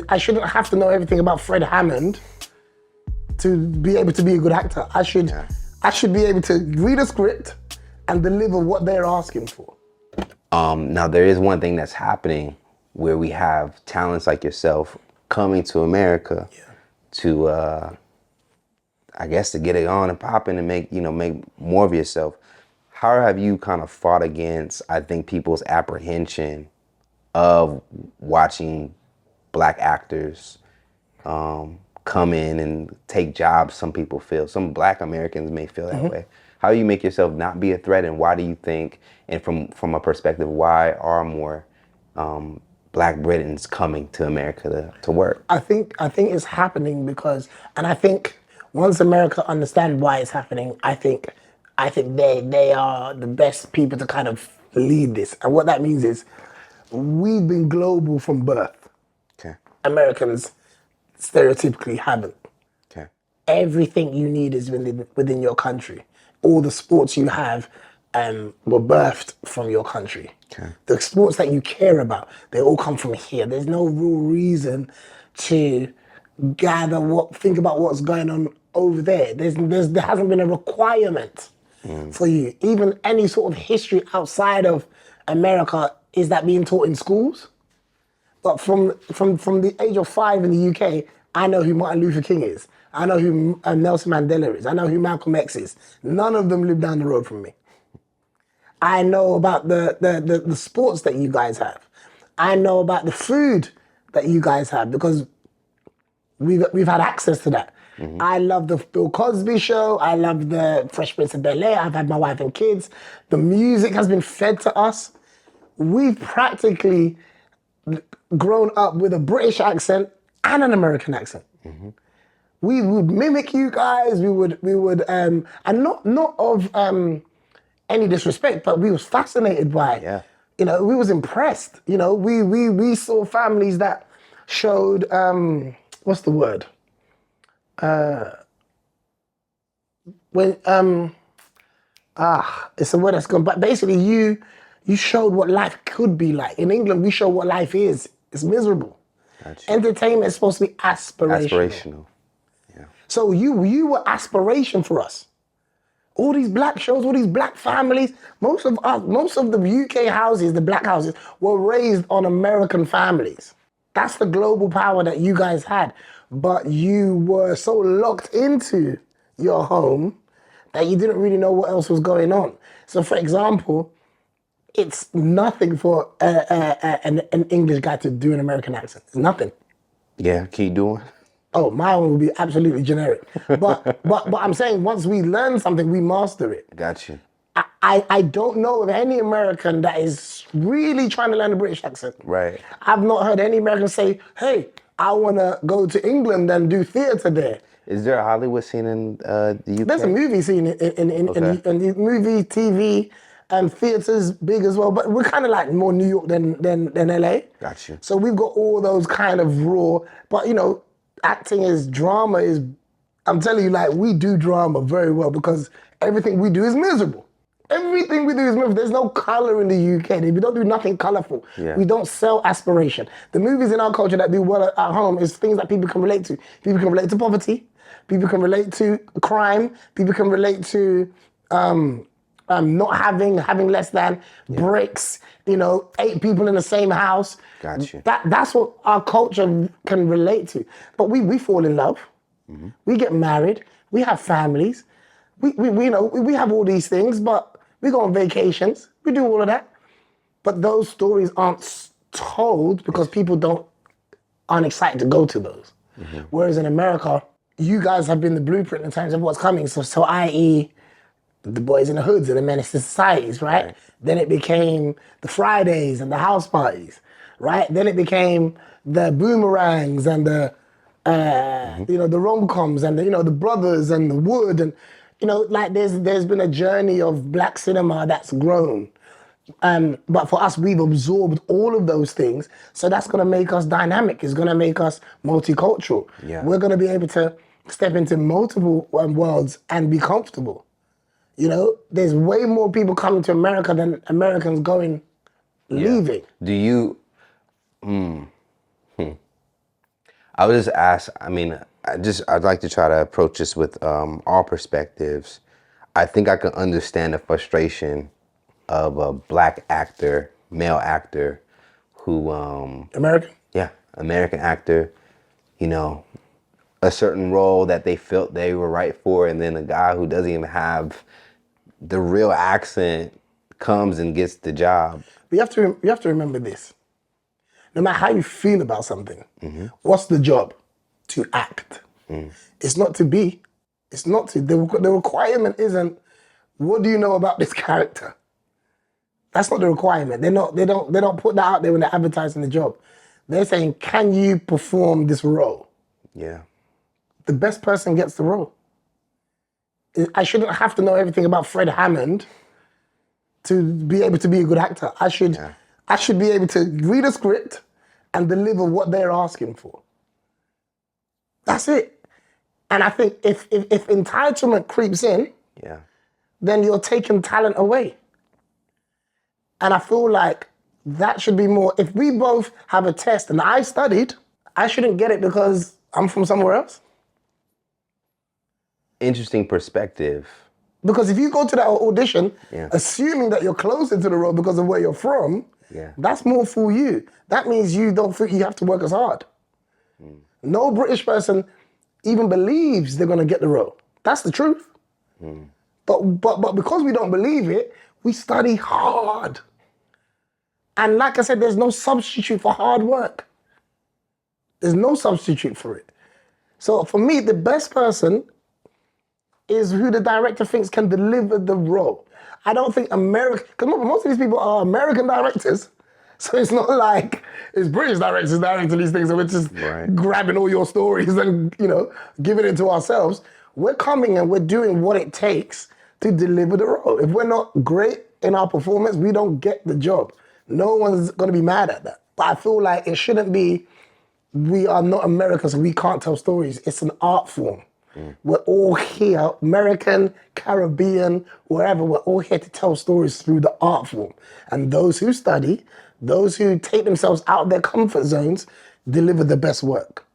I shouldn't have to know everything about Fred Hammond to be able to be a good actor. I should be able to read a script and deliver what they're asking for. Now there is one thing that's happening where we have talents like yourself coming to America to, I guess, to get it on and popping and make more of yourself. How have you kind of fought against, I think, people's apprehension of watching Black actors come in and take jobs? Some people feel, some Black Americans may feel that way. How do you make yourself not be a threat, and why do you think, and from a perspective, why are more Black Britons coming to America to work? I think it's happening because, and I think once America understand why it's happening, I think they are the best people to kind of lead this. And what that means is we've been global from birth. Okay. Americans stereotypically haven't. Okay. Everything you need is within your country. All the sports you have were birthed from your country. Okay. The sports that you care about, they all come from here. There's no real reason to think about what's going on over there. There hasn't been a requirement for you. Even any sort of history outside of America, is that being taught in schools? But from the age of 5 in the UK, I know who Martin Luther King is. I know who Nelson Mandela is. I know who Malcolm X is. None of them live down the road from me. I know about the sports that you guys have. I know about the food that you guys have because we've had access to that. I love the Bill Cosby show. I love the Fresh Prince of Bel-Air. I've had my wife and kids. The music has been fed to us. We've practically grown up with a British accent and an American accent. We would mimic you guys. We would, and not of any disrespect, but we was fascinated by it. Yeah. We was impressed. We saw families that showed what's the word? It's a word that's gone. But basically, you showed what life could be like. In England, we show what life is. It's miserable. Gotcha. Entertainment is supposed to be aspirational. Yeah. So you were aspiration for us. All these Black shows, all these Black families, most of the UK houses, the Black houses, were raised on American families. That's the global power that you guys had. But you were so locked into your home that you didn't really know what else was going on. So for example, it's nothing for an English guy to do an American accent. It's nothing. Yeah, keep doing. Oh, my one would be absolutely generic. But I'm saying once we learn something, we master it. Gotcha. I don't know of any American that is really trying to learn a British accent. Right. I've not heard any American say, hey, I want to go to England and do theatre there. Is there a Hollywood scene in the UK? There's a movie scene in the movie, TV, and theatre's big as well. But we're kind of like more New York than LA. Gotcha. So we've got all those kind of raw, but acting is drama is, I'm telling you, like, we do drama very well because everything we do is miserable. Everything we do is miserable. There's no color in the UK. We don't do nothing colorful. Yeah. We don't sell aspiration. The movies in our culture that do well at home is things that people can relate to. People can relate to poverty. People can relate to crime. People can relate to not having less than bricks. 8 people in the same house. Gotcha. That's what our culture can relate to. But we fall in love. We get married. We have families. We have all these things, but we go on vacations. We do all of that. But those stories aren't told because people aren't excited to go to those. Whereas in America, you guys have been the blueprint in terms of what's coming. So i.e., the Boys in the Hoods and the Menace to Societies, right? Then it became the Fridays and the house parties, right? Then it became the Boomerangs and the the rom-coms and the Brothers and the Wood and there's been a journey of Black cinema that's grown. But for us, we've absorbed all of those things, so that's going to make us dynamic. It's going to make us multicultural. Yeah. We're going to be able to step into multiple worlds and be comfortable. There's way more people coming to America than Americans leaving. Do you, I would just ask. I mean, I'd like to try to approach this with all perspectives. I think I can understand the frustration of a black actor, male actor, who American? yeah, American actor, you know, a certain role that they felt they were right for, and then a guy who doesn't even have the real accent comes and gets the job. But you have to remember this. No matter how you feel about something, what's the job? To act. It's not to be. It's not to. The requirement isn't, what do you know about this character? That's not the requirement. They don't put that out there when they're advertising the job. They're saying, can you perform this role? Yeah. The best person gets the role. I shouldn't have to know everything about Fred Hammond to be able to be a good actor. I should be able to read a script and deliver what they're asking for. That's it. And I think if entitlement creeps in, Yeah. then you're taking talent away. And I feel like that should be more. If we both have a test and I studied, I shouldn't get it because I'm from somewhere else. Interesting perspective. Because if you go to that audition, Yeah. assuming that you're closer to the role because of where you're from, Yeah. that's more for you. That means you don't think you have to work as hard. No British person even believes they're gonna get the role. That's the truth. But because we don't believe it, we study hard. And like I said, there's no substitute for hard work. There's no substitute for it. So for me, the best person is who the director thinks can deliver the role. I don't think because most of these people are American directors. So it's not like it's British directors directing these things and we're just grabbing all your stories and, giving it to ourselves. We're coming and we're doing what it takes to deliver the role. If we're not great in our performance, we don't get the job. No one's gonna be mad at that. But I feel like it shouldn't be, we are not Americans, so we can't tell stories. It's an art form. We're all here, American, Caribbean, wherever, we're all here to tell stories through the art form. And those who study, those who take themselves out of their comfort zones, deliver the best work.